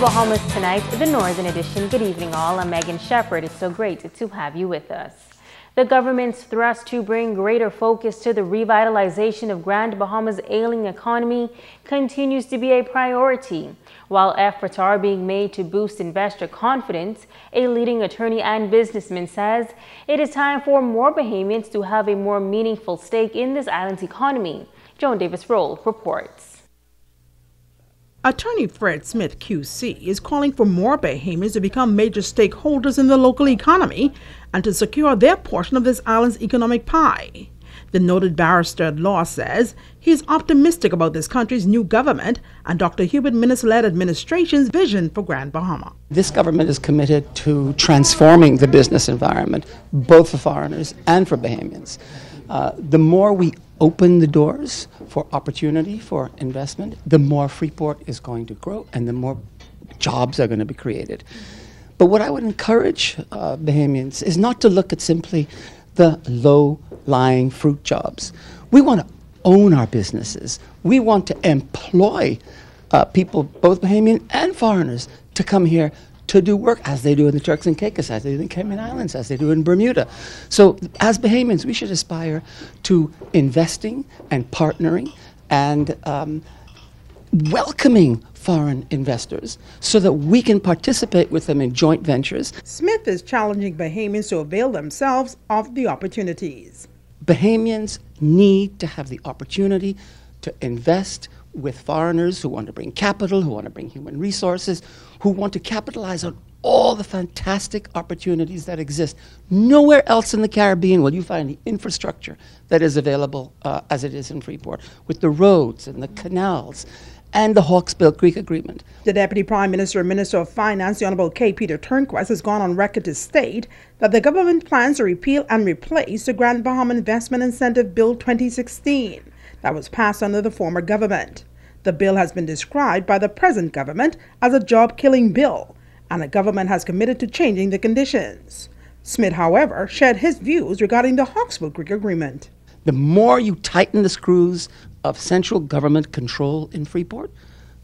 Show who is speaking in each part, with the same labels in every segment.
Speaker 1: Bahamas tonight, the Northern Edition. Good evening all, I'm Megan Shepard. It's so great to have you with us. The government's thrust to bring greater focus to the revitalization of Grand Bahama's ailing economy continues to be a priority. While efforts are being made to boost investor confidence, a leading attorney and businessman says it is time for more Bahamians to have a more meaningful stake in this island's economy. Joan Davis-Roll reports.
Speaker 2: Attorney Fred Smith, QC, is calling for more Bahamians to become major stakeholders in the local economy and to secure their portion of this island's economic pie. The noted barrister at law says he is optimistic about this country's new government and Dr. Hubert Minnis-led administration's vision for Grand Bahama.
Speaker 3: This government is committed to transforming the business environment, both for foreigners and for Bahamians. The more we open the doors for opportunity, for investment, the more Freeport is going to grow and the more jobs are going to be created. But what I would encourage Bahamians is not to look at simply the low-lying fruit jobs. We want to own our businesses. We want to employ people, both Bahamian and foreigners, to come here to do work as they do in the Turks and Caicos, as they do in the Cayman Islands, as they do in Bermuda. So as Bahamians, we should aspire to investing and partnering and welcoming foreign investors so that we can participate with them in joint ventures.
Speaker 2: Smith is challenging Bahamians to avail themselves of the opportunities.
Speaker 3: Bahamians need to have the opportunity to invest with foreigners who want to bring capital, who want to bring human resources, who want to capitalize on all the fantastic opportunities that exist. Nowhere else in the Caribbean will you find the infrastructure that is available as it is in Freeport, with the roads and the canals and the Hawksbill Creek Agreement.
Speaker 2: The Deputy Prime Minister and Minister of Finance, the Honorable K. Peter Turnquest, has gone on record to state that the government plans to repeal and replace the Grand Bahama Investment Incentive Bill 2016 that was passed under the former government. The bill has been described by the present government as a job-killing bill, and the government has committed to changing the conditions. Smith, however, shared his views regarding the Hawksbill Creek Agreement.
Speaker 3: The more you tighten the screws of central government control in Freeport,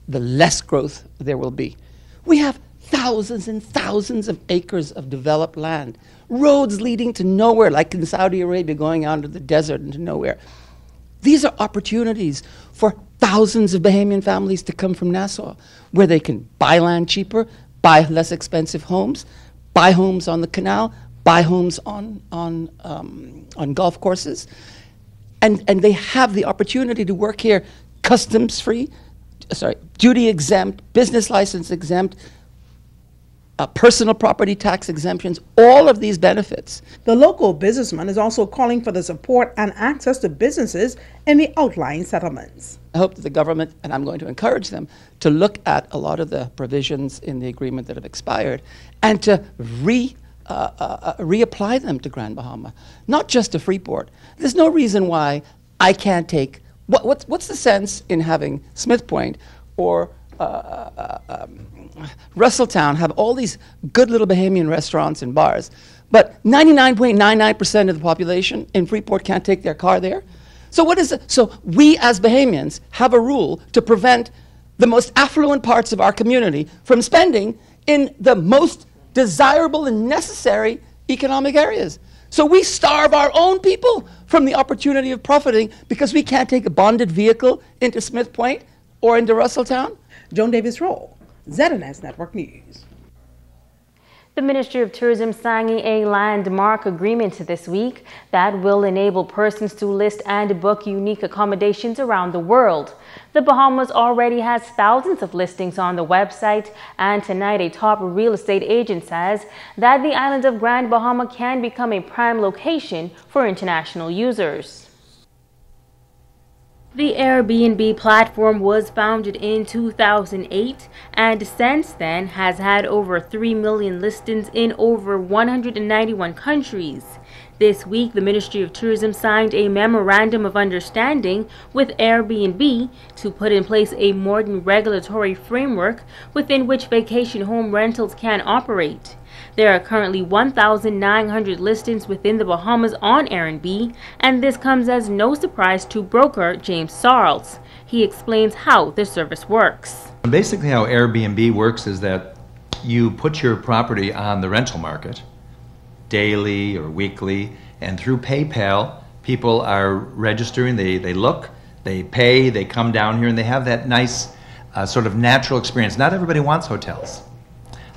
Speaker 3: the less growth there will be. We have thousands and thousands of acres of developed land, roads leading to nowhere, like in Saudi Arabia, going out into the desert and to nowhere. These are opportunities for thousands of Bahamian families to come from Nassau, where they can buy land cheaper, buy less expensive homes, buy homes on the canal, buy homes on golf courses, and they have the opportunity to work here duty exempt, business license exempt, personal property tax exemptions, all of these benefits.
Speaker 2: The local businessman is also calling for the support and access to businesses in the outlying settlements.
Speaker 3: I hope that the government, and I'm going to encourage them, to look at a lot of the provisions in the agreement that have expired and to reapply them to Grand Bahama, not just to Freeport. There's no reason why I can't take, what's the sense in having Smith Point or Russelltown have all these good little Bahamian restaurants and bars, but 99.99% of the population in Freeport can't take their car there? So what is it? So we as Bahamians have a rule to prevent the most affluent parts of our community from spending in the most desirable and necessary economic areas. So we starve our own people from the opportunity of profiting because we can't take a bonded vehicle into Smith Point or into Russelltown.
Speaker 2: Joan Davis-Roll, ZNS Network News.
Speaker 1: The Ministry of Tourism signed a landmark agreement this week that will enable persons to list and book unique accommodations around the world. The Bahamas already has thousands of listings on the website, and tonight a top real estate agent says that the island of Grand Bahama can become a prime location for international users. The Airbnb platform was founded in 2008 and since then has had over 3 million listings in over 191 countries. This week, the Ministry of Tourism signed a memorandum of understanding with Airbnb to put in place a modern regulatory framework within which vacation home rentals can operate. There are currently 1,900 listings within the Bahamas on Airbnb, and this comes as no surprise to broker James Sarles. He explains how the service works.
Speaker 4: Basically how Airbnb works is that you put your property on the rental market daily or weekly, and through PayPal, people are registering, they look, they pay, they come down here, and they have that nice sort of natural experience. Not everybody wants hotels.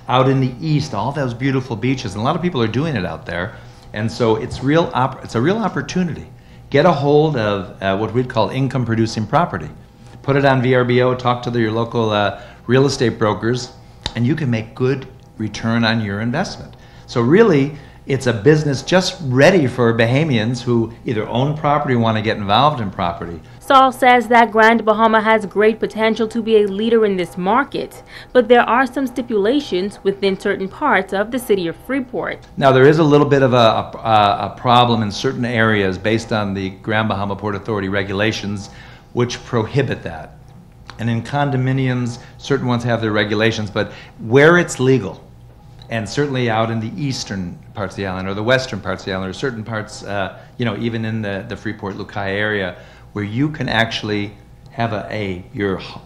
Speaker 4: Out in the east, all those beautiful beaches, and a lot of people are doing it out there, and so it's a real opportunity. Get a hold of what we'd call income-producing property. Put it on VRBO, talk to your local real estate brokers, and you can make good return on your investment. So really, it's a business just ready for Bahamians who either own property or want to get involved in property.
Speaker 1: Saul says that Grand Bahama has great potential to be a leader in this market, but there are some stipulations within certain parts of the city of Freeport.
Speaker 4: Now there is a little bit of a problem in certain areas based on the Grand Bahama Port Authority regulations which prohibit that. And in condominiums, certain ones have their regulations, but where it's legal, and certainly out in the eastern parts of the island or the western parts of the island or certain parts, even in the Freeport, Lukai area, where you can actually have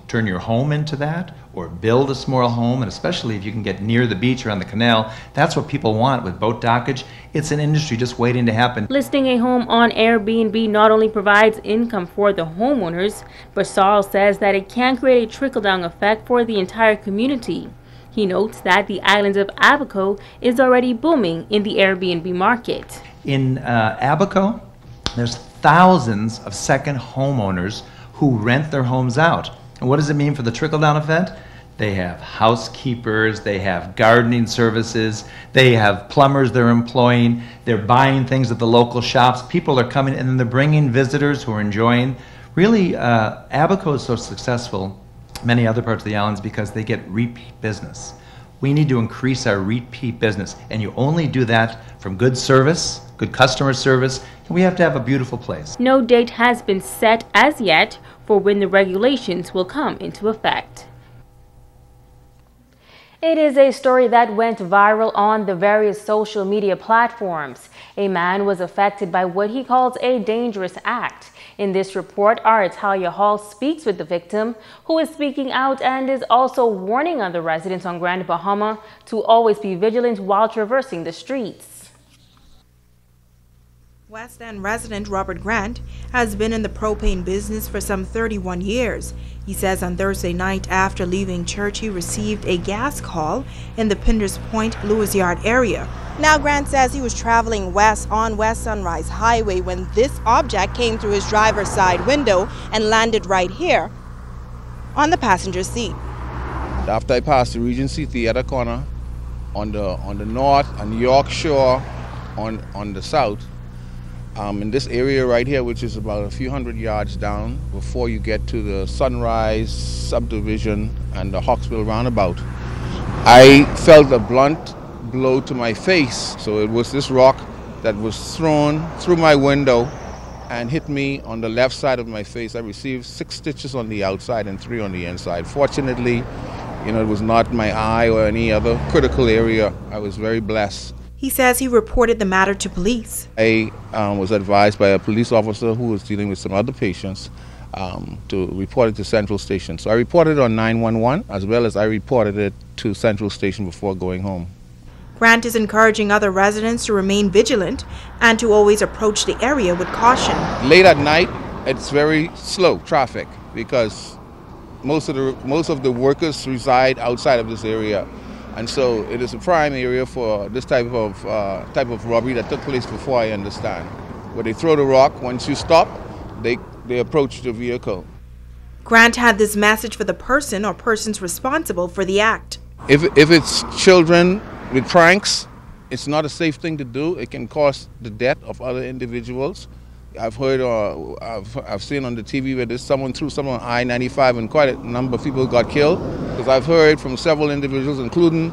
Speaker 4: turn your home into that or build a small home, and especially if you can get near the beach or on the canal, that's what people want with boat dockage. It's an industry just waiting to happen.
Speaker 1: Listing a home on Airbnb not only provides income for the homeowners, but Saul says that it can create a trickle-down effect for the entire community. He notes that the island of Abaco is already booming in the Airbnb market.
Speaker 4: In Abaco, there's thousands of second homeowners who rent their homes out. And what does it mean for the trickle-down effect? They have housekeepers, they have gardening services, they have plumbers they're employing, they're buying things at the local shops. People are coming and then they're bringing visitors who are enjoying. Really, Abaco is so successful, many other parts of the islands, because they get repeat business. We need to increase our repeat business, and you only do that from good service, good customer service, and we have to have a beautiful place.
Speaker 1: No date has been set as yet for when the regulations will come into effect. It is a story that went viral on the various social media platforms. A man was affected by what he calls a dangerous act. In this report, our Italia Hall speaks with the victim, who is speaking out and is also warning other residents on Grand Bahama to always be vigilant while traversing the streets.
Speaker 5: West End resident Robert Grant has been in the propane business for some 31 years. He says on Thursday night after leaving church he received a gas call in the Pinders Point, Lewis Yard area. Now Grant says he was traveling west on West Sunrise Highway when this object came through his driver's side window and landed right here on the passenger seat.
Speaker 6: After I passed the Regency Theater corner on the north and York Shore on the south, in this area right here, which is about a few hundred yards down before you get to the Sunrise subdivision and the Hawksville roundabout, I felt a blunt blow to my face. So it was this rock that was thrown through my window and hit me on the left side of my face. I received 6 stitches on the outside and 3 on the inside. Fortunately, it was not my eye or any other critical area. I was very blessed.
Speaker 5: He says he reported the matter to police.
Speaker 6: I was advised by a police officer who was dealing with some other patients to report it to Central Station. So I reported it on 911 as well as I reported it to Central Station before going home.
Speaker 5: Grant is encouraging other residents to remain vigilant and to always approach the area with caution.
Speaker 6: Late at night, it's very slow traffic because most of the workers reside outside of this area. And so it is a prime area for this type of robbery that took place before, I understand. Where they throw the rock, once you stop, they approach the vehicle.
Speaker 5: Grant had this message for the person or persons responsible for the act.
Speaker 6: If it's children with pranks, it's not a safe thing to do. It can cause the death of other individuals. I've heard or I've seen on the TV where someone threw someone on I-95 and quite a number of people got killed. Because I've heard from several individuals, including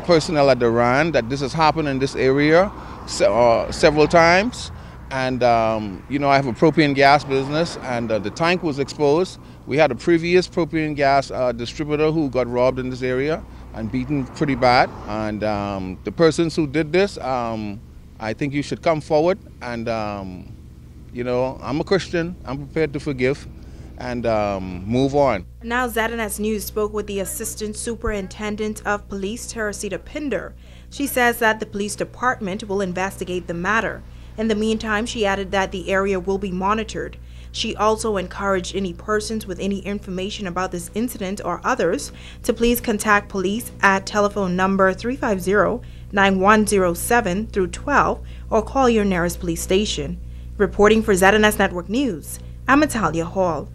Speaker 6: personnel at the RAN, that this has happened in this area several times. And I have a propane gas business, and the tank was exposed. We had a previous propane gas distributor who got robbed in this area, and beaten pretty bad. And the persons who did this, I think you should come forward. And, you know, I'm a Christian. I'm prepared to forgive and move on.
Speaker 5: Now, ZNS News spoke with the Assistant Superintendent of Police, Teresita Pinder. She says that the police department will investigate the matter. In the meantime, she added that the area will be monitored. She also encouraged any persons with any information about this incident or others to please contact police at telephone number 350-9107-12 or call your nearest police station. Reporting for ZNS Network News, I'm Natalia Hall.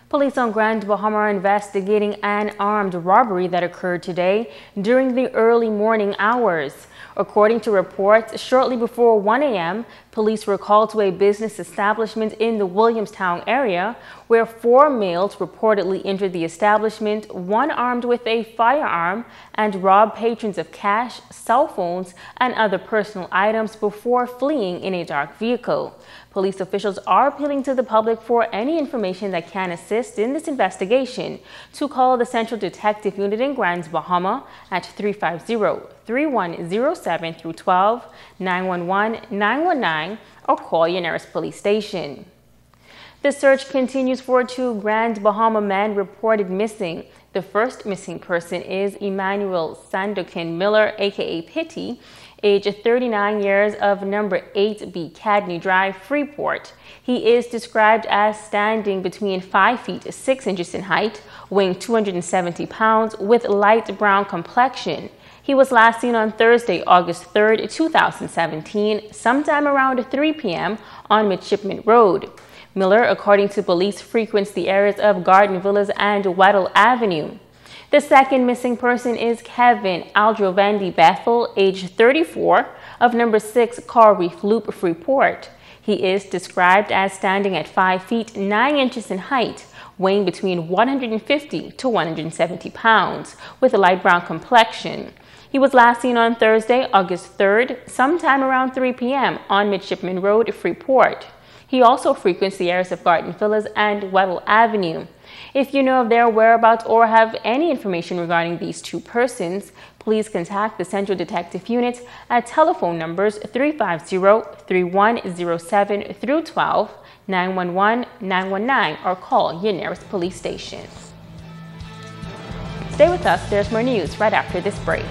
Speaker 1: Police on Grand Bahama are investigating an armed robbery that occurred today during the early morning hours. According to reports, shortly before 1 a.m., police were called to a business establishment in the Williamstown area where 4 males reportedly entered the establishment, one armed with a firearm, and robbed patrons of cash, cell phones, and other personal items before fleeing in a dark vehicle. Police officials are appealing to the public for any information that can assist in this investigation to call the Central Detective Unit in Grand Bahama at 350-3107-12, 911-919, or call your nearest police station. The search continues for 2 Grand Bahama men reported missing. The first missing person is Emmanuel Sandokan Miller, aka Pitty, age 39 years, of number 8B Cadney Drive, Freeport. He is described as standing between 5 feet 6 inches in height, weighing 270 pounds, with light brown complexion. He was last seen on Thursday, August 3rd, 2017, sometime around 3 p.m. on Midshipman Road. Miller, according to police, frequents the areas of Garden Villas and Weddell Avenue. The second missing person is Kevin Aldrovandi Bethel, age 34, of number 6 Coral Reef Loop, Freeport. He is described as standing at 5 feet 9 inches in height, weighing between 150 to 170 pounds, with a light brown complexion. He was last seen on Thursday, August 3rd, sometime around 3 p.m. on Midshipman Road, Freeport. He also frequents the areas of Garden Villas and Weddell Avenue. If you know of their whereabouts or have any information regarding these 2 persons, please contact the Central Detective Unit at telephone numbers 350-3107-12, 911-919, or call your nearest police station. Stay with us, there's more news right after this break.